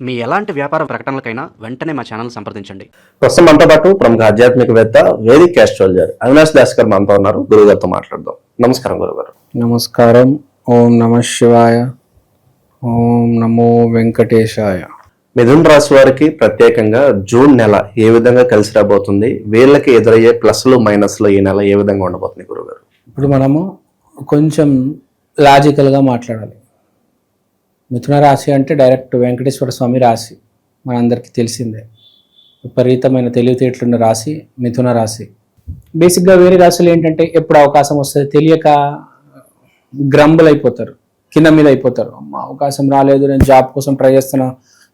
మీ ఎలాంటి వ్యాపార ప్రకటనలకైనా వెంటనే మా ఛానల్ సంప్రదించండి. ప్రస్తుతం మనతో పాటు ప్రముఖ ఆధ్యాత్మికవేత్త వేదిక్ ఆస్ట్రాలజర్ అవినాష్ దాస్ గారు మనతో ఉన్నారు. గురుగారితో మాట్లాడదాం. నమస్కారం గురుగారు. నమస్కారం. ఓం నమ శివాయ. ఓం నమో వెంకటేశాయ. మిథున రాశి వారికి ప్రత్యేకంగా జూన్ నెల ఏ విధంగా కలిసి రాబోతుంది, వీళ్ళకి ఎదురయ్యే ప్లస్లు మైనస్లు ఈ నెల ఏ విధంగా ఉండబోతుంది గురుగారు? ఇప్పుడు మనము కొంచెం లాజికల్గా మాట్లాడాలి. మిథున రాశి అంటే డైరెక్ట్ వెంకటేశ్వర స్వామి రాశి, మనందరికీ తెలిసిందే. విపరీతమైన తెలివితేటలున్న రాశి మిథున రాశి. బేసిక్గా వేరే రాశులు ఏంటంటే ఎప్పుడు అవకాశం వస్తుంది తెలియక గ్రంబుల్ అయిపోతారు, కింద మీద అయిపోతారు. అమ్మ అవకాశం రాలేదు, నేను జాబ్ కోసం ట్రై చేస్తున్నా,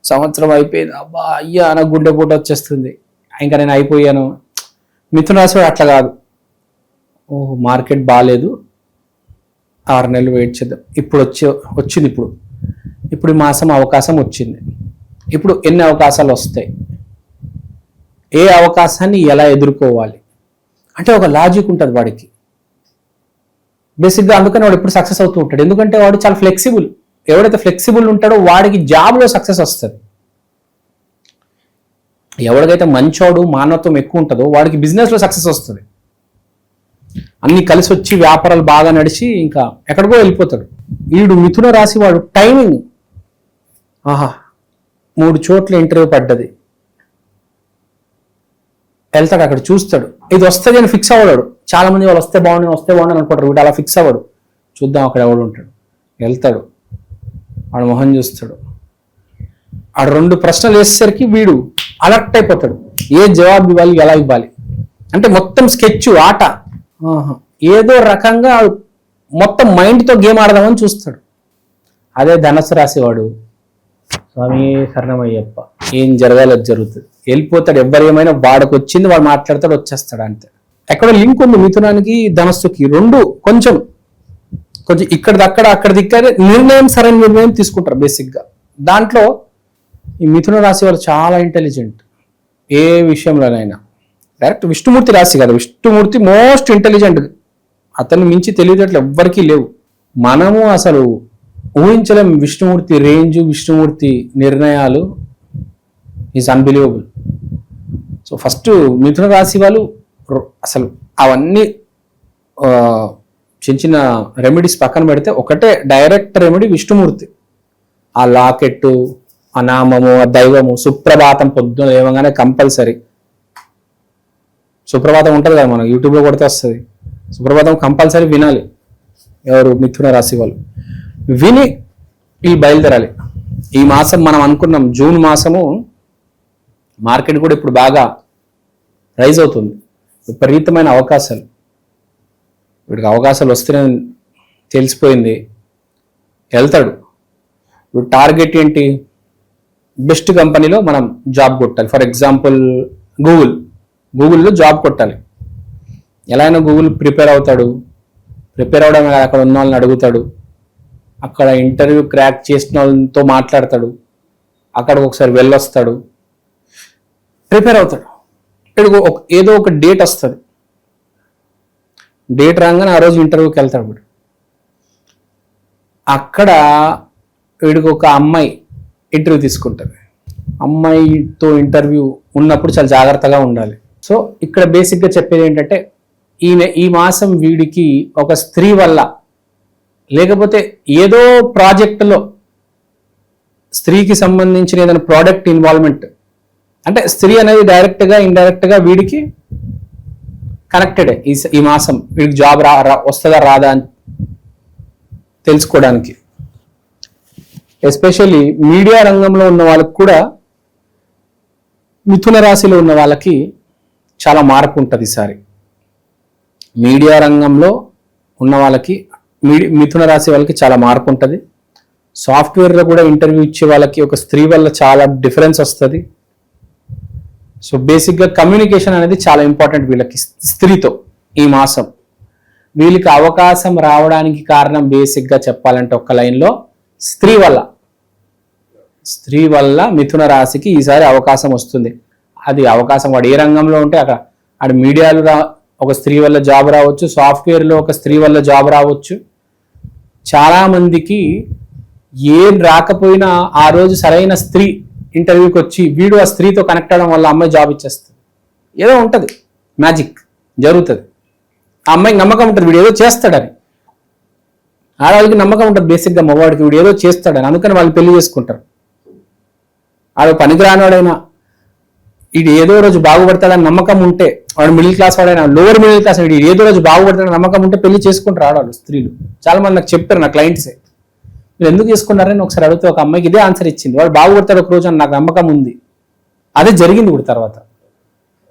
సంవత్సరం అయిపోయింది, అబ్బా అయ్యా నాకు గుండెపోటు వచ్చేస్తుంది, ఇంకా నేను అయిపోయాను. మిథున రాశి అట్లా కాదు. ఓహో మార్కెట్ బాగాలేదు, 6 నెలలు వెయిట్ చేద్దాం, ఇప్పుడు వచ్చింది ఇప్పుడు ఈ మాసం అవకాశం వచ్చింది, ఇప్పుడు ఎన్ని అవకాశాలు వస్తాయి, ఏ అవకాశాన్ని ఎలా ఎదుర్కోవాలి అంటే ఒక లాజిక్ ఉంటుంది వాడికి బేసిక్గా. అందుకని వాడు ఎప్పుడు సక్సెస్ అవుతూ ఉంటాడు, ఎందుకంటే వాడు చాలా ఫ్లెక్సిబుల్. ఎవడైతే ఫ్లెక్సిబుల్ ఉంటాడో వాడికి జాబ్లో సక్సెస్ వస్తుంది. ఎవరికైతే మంచోడు మానవత్వం ఎక్కువ ఉంటుందో వాడికి బిజినెస్లో సక్సెస్ వస్తుంది. అన్ని కలిసి వచ్చి వ్యాపారాలు బాగా నడిచి ఇంకా ఎక్కడికో వెళ్ళిపోతాడు. వీడు మిథున రాశి వాడు టైమింగ్, ఆహా 3 చోట్ల ఇంటర్వ్యూ పడ్డది, వెళ్తాడు, అక్కడ చూస్తాడు, ఇది వస్తుంది అని ఫిక్స్ అవ్వడాడు. చాలా మంది వాళ్ళు వస్తే బాగుండు అనుకుంటారు, వీడు అలా ఫిక్స్ అవ్వడు. చూద్దాం అక్కడ ఎవడు ఉంటాడు, వెళ్తాడు, వాడు మొహం చూస్తాడు, ఆడు 2 ప్రశ్నలు వేసేసరికి వీడు అలర్ట్ అయిపోతాడు, ఏ జవాబు ఇవ్వాలి ఎలా ఇవ్వాలి అంటే మొత్తం స్కెచ్ ఆట. ఏదో రకంగా మొత్తం మైండ్తో గేమ్ ఆడదామని చూస్తాడు. అదే ధనస్సు రాసేవాడు, స్వామి శరణమయ్యప్ప, ఏం జరగాలి అది జరుగుతుంది, వెళ్ళిపోతాడు. ఎవరు ఏమైనా వాడికి వచ్చింది వాడు మాట్లాడతాడు, వచ్చేస్తాడు, అంతే. ఎక్కడ లింక్ ఉంది మిథునానికి ధనస్సుకి, 2 కొంచెం అక్కడిది నిర్ణయం, సరైన నిర్ణయం తీసుకుంటారు బేసిక్గా. దాంట్లో ఈ మిథున రాశి వాళ్ళు చాలా ఇంటెలిజెంట్. ఏ విషయంలోనైనా డైరెక్ట్ విష్ణుమూర్తి రాశి కదా, విష్ణుమూర్తి మోస్ట్ ఇంటెలిజెంట్. అతన్ని మించి తెలివితేటలు ఎవ్వరికీ లేవు. మనము అసలు ఊహించలేం విష్ణుమూర్తి రేంజ్, విష్ణుమూర్తి నిర్ణయాలు ఈజ్ అన్బిలీవబుల్. సో ఫస్ట్ మిథున రాశి వాళ్ళు అసలు అవన్నీ చిన్న రెమెడీస్ పక్కన పెడితే ఒకటే డైరెక్ట్ రెమెడీ విష్ణుమూర్తి. ఆ లాకెట్టు, ఆ నామము, ఆ దైవము, సుప్రభాతం పొద్దున లేవగానే కంపల్సరీ. సుప్రభాతం ఉంటుంది కదా, మనం యూట్యూబ్లో కొడితే వస్తుంది. సుప్రభాతం కంపల్సరీ వినాలి ఎవరు మిథున రాశి వాళ్ళు. విని వీళ్ళు బయలుదేరాలి. ఈ మాసం మనం అనుకున్నాం జూన్ మాసము మార్కెట్ కూడా ఇప్పుడు బాగా రైజ్ అవుతుంది, విపరీతమైన అవకాశాలు. వీడికి అవకాశాలు వస్తేనే తెలిసిపోయింది, వెళ్తాడు. ఇప్పుడు టార్గెట్ ఏంటి, బెస్ట్ కంపెనీలో మనం జాబ్ కొట్టాలి. ఫర్ ఎగ్జాంపుల్ గూగుల్లో జాబ్ కొట్టాలి. ఎలా అయినా గూగుల్ ప్రిపేర్ అవుతాడు, ప్రిపేర్ అవడం అక్కడ ఉన్న వాళ్ళని అడుగుతాడు, అక్కడ ఇంటర్వ్యూ క్రాక్ చేసిన వాళ్ళతో మాట్లాడతాడు, అక్కడ ఒకసారి వెళ్ళొస్తాడు, ప్రిపేర్ అవుతాడు. ఏదో ఒక డేట్ వస్తుంది, డేట్ రాగానే ఆ రోజు ఇంటర్వ్యూకి వెళ్తాడు. వీడు అక్కడ వీడికి ఒక అమ్మాయి ఇంటర్వ్యూ తీసుకుంటుంది. అమ్మాయితో ఇంటర్వ్యూ ఉన్నప్పుడు చాలా జాగ్రత్తగా ఉండాలి. సో ఇక్కడ బేసిక్గా చెప్పేది ఏంటంటే ఈ మాసం వీడికి ఒక స్త్రీ వల్ల లేకపోతే ఏదో ప్రాజెక్టులో స్త్రీకి సంబంధించిన ఏదైనా ప్రోడక్ట్ ఇన్వాల్వ్మెంట్, అంటే స్త్రీ అనేది డైరెక్ట్గా ఇండైరెక్ట్గా వీడికి కనెక్టెడే. ఈ మాసం వీడికి జాబ్ వస్తుందా రాదా అని తెలుసుకోవడానికి. ఎస్పెషల్లీ మీడియా రంగంలో ఉన్న వాళ్ళకి కూడా, మిథున రాశిలో ఉన్న వాళ్ళకి చాలా మార్పు ఉంటుంది ఈసారి. మీడియా రంగంలో ఉన్న వాళ్ళకి, మిథున రాశి వాళ్ళకి చాలా మార్పు ఉంటుంది. సాఫ్ట్వేర్లో కూడా ఇంటర్వ్యూ ఇచ్చే వాళ్ళకి ఒక స్త్రీ వల్ల చాలా డిఫరెన్స్ వస్తుంది. సో బేసిక్గా కమ్యూనికేషన్ అనేది చాలా ఇంపార్టెంట్ వీళ్ళకి స్త్రీతో. ఈ మాసం వీళ్ళకి అవకాశం రావడానికి కారణం బేసిక్గా చెప్పాలంటే ఒక్క లైన్లో స్త్రీ వల్ల మిథున రాశికి ఈసారి అవకాశం వస్తుంది. అది అవకాశం వాడు ఏ రంగంలో ఉంటే అక్కడ, ఆడు మీడియాలో ఒక స్త్రీ వల్ల జాబ్ రావచ్చు, సాఫ్ట్వేర్లో ఒక స్త్రీ వల్ల జాబ్ రావచ్చు. చాలా మందికి ఏం రాకపోయినా ఆ రోజు సరైన స్త్రీ ఇంటర్వ్యూకి వచ్చి వీడు ఆ స్త్రీతో కనెక్ట్ అవ్వడం వల్ల అమ్మాయి జాబ్ ఇచ్చేస్తుంది. ఏదో ఉంటుంది, మ్యాజిక్ జరుగుతుంది. ఆ అమ్మాయికి నమ్మకం ఉంటుంది వీడు ఏదో చేస్తాడని. ఆడవాళ్ళకి నమ్మకం ఉంటుంది బేసిక్గా మగవాడికి వీడు ఏదో చేస్తాడని, అందుకని వాళ్ళు పెళ్లి చేసుకుంటారు. ఆడు పనికిరానివాడైనా వీడు ఏదో రోజు బాగుపడతాడని నమ్మకం ఉంటే, వాడు మిడిల్ క్లాస్ వాడైనా లోవర్ మిడిల్ క్లాస్ వీడు ఏదో రోజు బాగుపడతాడని నమ్మకం ఉంటే పెళ్లి చేసుకుంటారు ఆడవాళ్ళు, స్త్రీలు. చాలా మంది నాకు చెప్పారు, నా క్లయింట్సే. మీరు ఎందుకు చేసుకున్నారని ఒకసారి అడిగితే ఒక అమ్మాయికి ఇదే ఆన్సర్ ఇచ్చింది. వాడు బాగుపడతాడు ఒక రోజు అని నాకు నమ్మకం ఉంది. అదే జరిగింది ఇప్పుడు తర్వాత.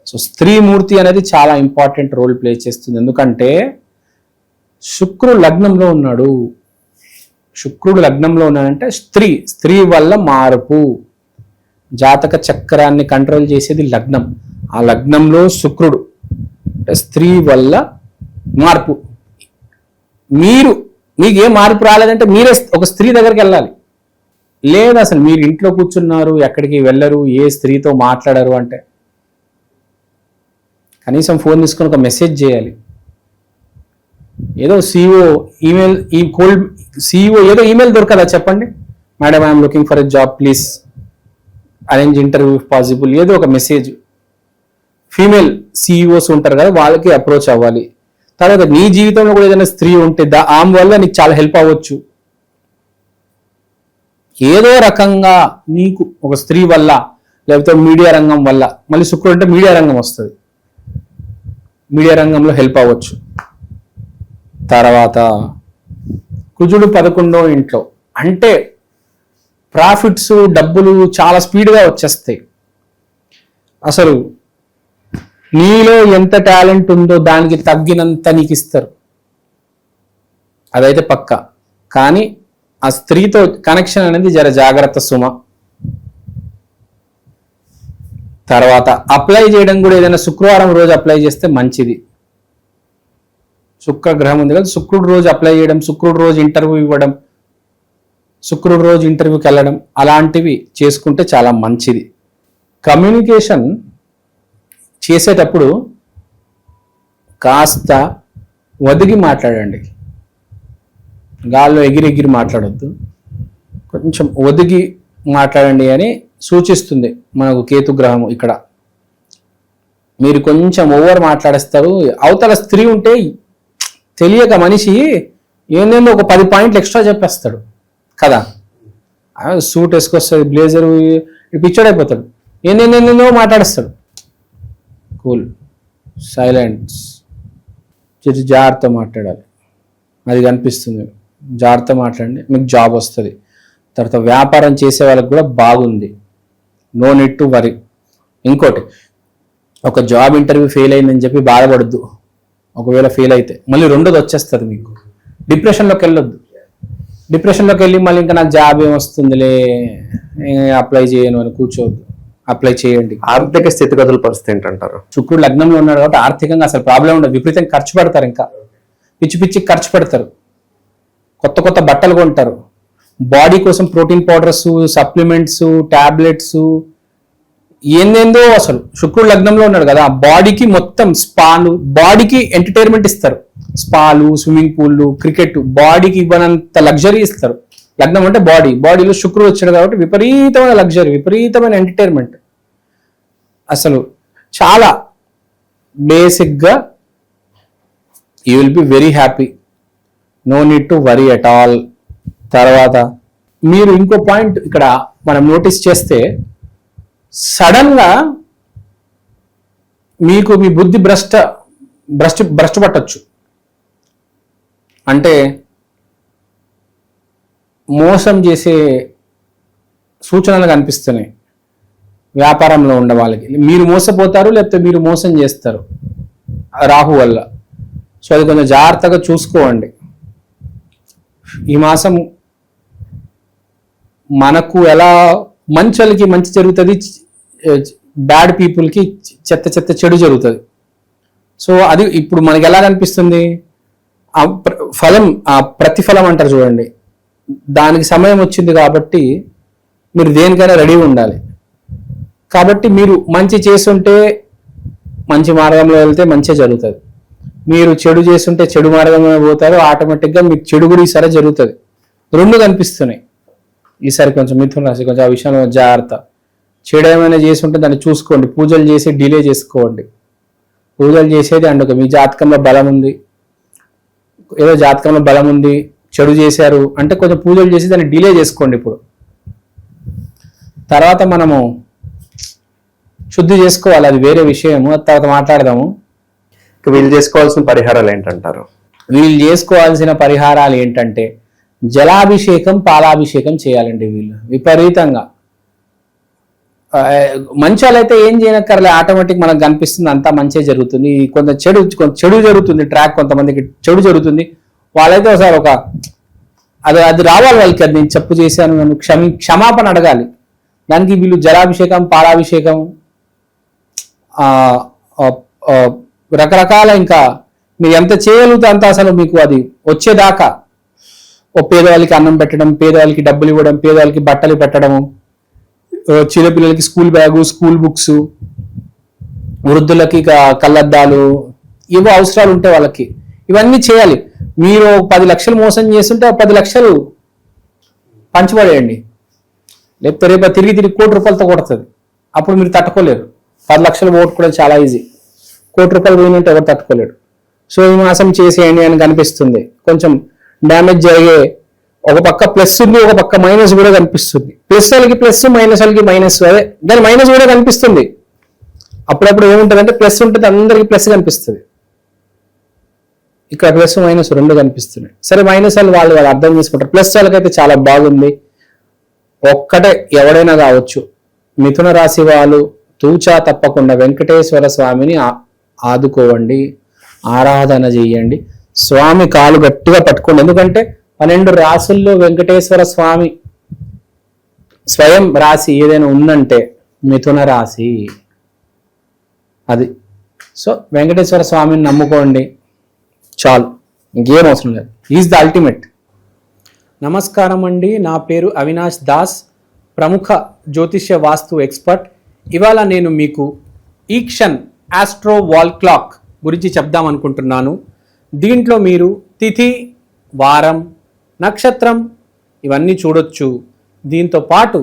సో స్త్రీ మూర్తి అనేది చాలా ఇంపార్టెంట్ రోల్ ప్లే చేస్తుంది. ఎందుకంటే శుక్రుడు లగ్నంలో ఉన్నాడు. శుక్రుడు లగ్నంలో ఉన్నాడంటే స్త్రీ వల్ల మార్పు. జాతక చక్రాన్ని కంట్రోల్ చేసేది లగ్నం. ఆ లగ్నంలో శుక్రుడు అంటే స్త్రీ వల్ల మార్పు. మీకు ఏ మార్పు రాలేదంటే మీరే ఒక స్త్రీ దగ్గరికి వెళ్ళాలి. లేదు అసలు మీరు ఇంట్లో కూర్చున్నారు, ఎక్కడికి వెళ్ళరు, ఏ స్త్రీతో మాట్లాడరు అంటే కనీసం ఫోన్ తీసుకొని ఒక మెసేజ్ చేయాలి. ఏదో సిఇఓ ఏదో ఈమెయిల్ దొరకదా చెప్పండి, madam I'm looking for a job, please arrange interview if possible. ఏదో ఒక మెసేజ్. ఫీమేల్ సిఇఓస్ ఉంటారు కదా, వాళ్ళకి అప్రోచ్ అవ్వాలి. తర్వాత నీ జీవితంలో కూడా ఏదైనా స్త్రీ ఉంటే ఆమె వల్ల నీకు చాలా హెల్ప్ అవ్వచ్చు. ఏదో రకంగా నీకు ఒక స్త్రీ వల్ల, లేకపోతే మీడియా రంగం వల్ల, మళ్ళీ శుక్రుడు అంటే మీడియా రంగం వస్తుంది, మీడియా రంగంలో హెల్ప్ అవ్వచ్చు. తర్వాత కుజుడు 11వ ఇంట్లో అంటే ప్రాఫిట్స్, డబ్బులు చాలా స్పీడ్గా వచ్చేస్తాయి. అసలు నీలో ఎంత టాలెంట్ ఉందో దానికి తగ్గినంత నీకు ఇస్తారు, అదైతే పక్కా. కానీ ఆ స్త్రీతో కనెక్షన్ అనేది జర జాగ్రత్త సుమ. తర్వాత అప్లై చేయడం కూడా ఏదైనా శుక్రవారం రోజు అప్లై చేస్తే మంచిది. శుక్రగ్రహం ఉంది కదా, శుక్రుడు రోజు అప్లై చేయడం, శుక్రుడు రోజు ఇంటర్వ్యూ ఇవ్వడం, శుక్రుడు రోజు ఇంటర్వ్యూకి వెళ్ళడం, అలాంటివి చేసుకుంటే చాలా మంచిది. కమ్యూనికేషన్ చేసేటప్పుడు కాస్త ఒదిగి మాట్లాడండి. గాల్లో ఎగిరి మాట్లాడొద్దు, కొంచెం ఒదిగి మాట్లాడండి అని సూచిస్తుంది మనకు కేతుగ్రహం ఇక్కడ. మీరు కొంచెం ఓవర్ మాట్లాడేస్తారు. అవతల స్త్రీ ఉంటే తెలియక మనిషి ఏందేందో ఒక 10 పాయింట్లు ఎక్స్ట్రా చెప్పేస్తాడు కదా. సూట్ వేసుకొస్తుంది, బ్లేజరు, పిచ్చోడైపోతాడు, ఏందేందో మాట్లాడేస్తాడు. కూల్, సైలెన్స్, జాగ్రత్త మాట్లాడాలి, అది కనిపిస్తుంది. జాగ్రత్త మాట్లాడండి, మీకు జాబ్ వస్తుంది. తర్వాత వ్యాపారం చేసే వాళ్ళకి కూడా బాగుంది, నో నీడ్ టు వరీ. ఇంకోటి, ఒక జాబ్ ఇంటర్వ్యూ ఫెయిల్ అయిందని చెప్పి బాధపడద్దు. ఒకవేళ ఫెయిల్ అయితే మళ్ళీ రెండోది వచ్చేస్తుంది మీకు. డిప్రెషన్లోకి వెళ్ళొద్దు. డిప్రెషన్లోకి వెళ్ళి మళ్ళీ ఇంకా నాకు జాబ్ ఏమొస్తుందిలే, అప్లై చేయను అని కూర్చోవద్దు. అప్లై చేయండి. ఆర్థిక స్థితిగతుల పరిస్థితి ఏంటంటారు? శుక్రుడు లగ్నంలో ఉన్నాడు కాబట్టి ఆర్థికంగా అసలు ప్రాబ్లం ఉండదు. విపరీతంగా ఖర్చు పెడతారు, ఇంకా పిచ్చి ఖర్చు పెడతారు. కొత్త బట్టలు కొంటారు, బాడీ కోసం ప్రోటీన్ పౌడర్స్, సప్లిమెంట్స్, టాబ్లెట్స్, ఏందేందో. అసలు శుక్రుడు లగ్నంలో ఉన్నాడు కదా, బాడీకి మొత్తం స్పాలు, బాడీకి ఎంటర్టైన్మెంట్ ఇస్తారు. స్పాలు, స్విమ్మింగ్ పూల్లు, క్రికెట్, బాడీకి ఇవ్వనంత లగ్జరీ ఇస్తారు. లగ్నం అంటే బాడీలో శుక్రుడు వచ్చాడు కాబట్టి విపరీతమైన లగ్జరీ, విపరీతమైన ఎంటర్టైన్మెంట్. అసలు చాలా బేసిక్గా you will be very happy, no need to worry at all. తర్వాత మీరు ఇంకో పాయింట్ ఇక్కడ మనం నోటీస్ చేస్తే, సడన్ గా మీకు మీ బుద్ధి భ్రష్టు పట్టొచ్చు. అంటే మోసం చేసే సూచనలు కనిపిస్తున్నాయి వ్యాపారంలో ఉండే వాళ్ళకి. మీరు మోసపోతారు, లేకపోతే మీరు మోసం చేస్తారు రాహు వల్ల. సో అది కొంచెం జాగ్రత్తగా చూసుకోండి. ఈ మాసం మనకు ఎలా మంచోళ్ళకి మంచి జరుగుతుంది, బ్యాడ్ పీపుల్కి చెత్త చెడు జరుగుతుంది. సో అది ఇప్పుడు మనకి ఎలా కనిపిస్తుంది, ఆ ప్రతిఫలం అంటారు చూడండి, దానికి సమయం వచ్చింది కాబట్టి మీరు దేనికైనా రెడీ ఉండాలి. కాబట్టి మీరు మంచి చేస్తుంటే మంచి మార్గంలో వెళ్తే మంచిగా జరుగుతుంది. మీరు చెడు చేస్తుంటే చెడు మార్గంలో పోతారు, ఆటోమేటిక్గా మీకు చెడు కూడా ఈసారి జరుగుతుంది. రెండు కనిపిస్తున్నాయి ఈసారి. కొంచెం మిథున రాశి కొంచెం ఆ విషయంలో జాగ్రత్త. చెడు ఏమైనా చేసి ఉంటే దాన్ని చూసుకోండి. పూజలు చేసి డిలే చేసుకోండి. పూజలు చేసేది అందుకు మీ జాతకంలో బలం ఉంది, ఏదో జాతకంలో బలం ఉంది, చెడు చేశారు అంటే కొంచెం పూజలు చేసి దాన్ని డిలే చేసుకోండి. ఇప్పుడు తర్వాత మనము శుద్ధి చేసుకోవాలి, అది వేరే విషయము, తర్వాత మాట్లాడదాము. వీళ్ళు చేసుకోవాల్సిన పరిహారాలు ఏంటంటారు? వీళ్ళు చేసుకోవాల్సిన పరిహారాలు ఏంటంటే జలాభిషేకం, పాలాభిషేకం చేయాలండి. వీళ్ళు విపరీతంగా మంచి వాళ్ళైతే ఏం చేయనక్కర్లే, ఆటోమేటిక్ మనకు కనిపిస్తుంది అంతా మంచిగా జరుగుతుంది. కొంత చెడు జరుగుతుంది, ట్రాక్ కొంతమందికి చెడు జరుగుతుంది. వాళ్ళైతే ఒకసారి అది రావాలి వాళ్ళకి, అది నేను చెప్పు చేశాను, నన్ను క్షమాపణ అడగాలి. దానికి వీళ్ళు జలాభిషేకం, పాలాభిషేకం, రకరకాల, ఇంకా మీరు ఎంత చేయగలిగితే అంత అసలు మీకు అది వచ్చేదాకా పేదవాళ్ళకి అన్నం పెట్టడం, పేదవాళ్ళకి డబ్బులు ఇవ్వడం, పేదవాళ్ళకి బట్టలు పెట్టడము, చిన్నపిల్లలకి స్కూల్ బ్యాగు, స్కూల్ బుక్స్, వృద్ధులకి కళ్ళద్దాలు, ఏవో అవసరాలు ఉంటాయి వాళ్ళకి, ఇవన్నీ చేయాలి. మీరు 10 లక్షలు మోసం చేస్తుంటే 10 లక్షలు పంచిపడేయండి. లేకపోతే రేపు తిరిగి ₹1 కోటి కొడుతుంది. అప్పుడు మీరు తట్టుకోలేరు. 10 లక్షలు పోగొట్టుకోవడం చాలా ఈజీ. ₹1 కోటి పోయినట్టు ఎవరు తట్టుకోలేడు. సో ఈ మాసం చేసేయండి అని కనిపిస్తుంది. కొంచెం డ్యామేజ్ జరిగే ఒక పక్క ప్లస్ ఉంది, ఒక పక్క మైనస్ కూడా కనిపిస్తుంది. ప్లస్ వాళ్ళకి ప్లస్, మైనస్ వాళ్ళకి మైనస్, అదే దాని మైనస్ కూడా కనిపిస్తుంది. అప్పుడప్పుడు ఏముంటుంది అంటే ప్లస్ ఉంటుంది, అందరికి ప్లస్ కనిపిస్తుంది. ఇక్కడ ప్లస్ మైనస్ 2 కనిపిస్తున్నాయి. సరే మైనస్ వాళ్ళు అర్థం చేసుకుంటారు. ప్లస్ వాళ్ళకైతే చాలా బాగుంది. ఒక్కటే ఎవడైనా కావచ్చు, మిథున రాశి వాళ్ళు తూచా తప్పకుండా వెంకటేశ్వర స్వామిని ఆదుకోవండి, ఆరాధన చెయ్యండి, స్వామి కాలు గట్టిగా పట్టుకోండి. ఎందుకంటే 12 రాసుల్లో వెంకటేశ్వర స్వామి స్వయం రాశి ఏదైనా ఉందంటే మిథున రాశి అది. సో వెంకటేశ్వర స్వామిని నమ్ముకోండి చాలు, ఇంకేం అవసరం లేదు. Is the ultimate. నమస్కారం అండి, నా పేరు అవినాష్ దాస్, ప్రముఖ జ్యోతిష్య వాస్తు ఎక్స్పర్ట్. ఇవాళ నేను మీకు ఈక్షన్ ఆస్ట్రో వాల్ క్లాక్ గురించి చెప్దాం అనుకుంటున్నాను. దీంట్లో మీరు తిథి, వారం, నక్షత్రం ఇవన్నీ చూడొచ్చు. దీంతో పాటు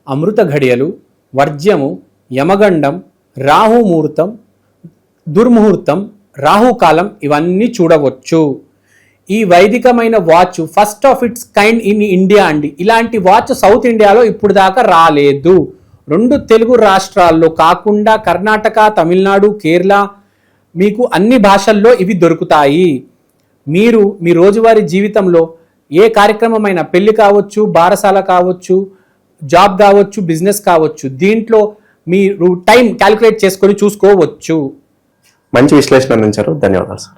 అమృత ఘడియలు, వర్జ్యము, యమగండం, రాహుముహూర్తం, దుర్ముహూర్తం, రాహుకాలం ఇవన్నీ చూడవచ్చు. ఈ వైదికమైన watch first of its kind in India అండి. ఇలాంటి వాచ్ సౌత్ ఇండియాలో ఇప్పుడు దాకా రాలేదు. 2 తెలుగు రాష్ట్రాల్లో కాకుండా కర్ణాటక, తమిళనాడు, కేరళ, మీకు అన్ని భాషల్లో ఇవి దొరుకుతాయి. మీరు మీ రోజువారీ జీవితంలో ఏ కార్యక్రమమైనా, పెళ్లి కావచ్చు, బారసాల కావచ్చు, జాబ్ కావచ్చు, బిజినెస్ కావచ్చు, దీంట్లో మీరు టైం క్యాలిక్యులేట్ చేసుకొని చూసుకోవచ్చు. మంచి విశ్లేషణ అందించారు, ధన్యవాదాలు సార్.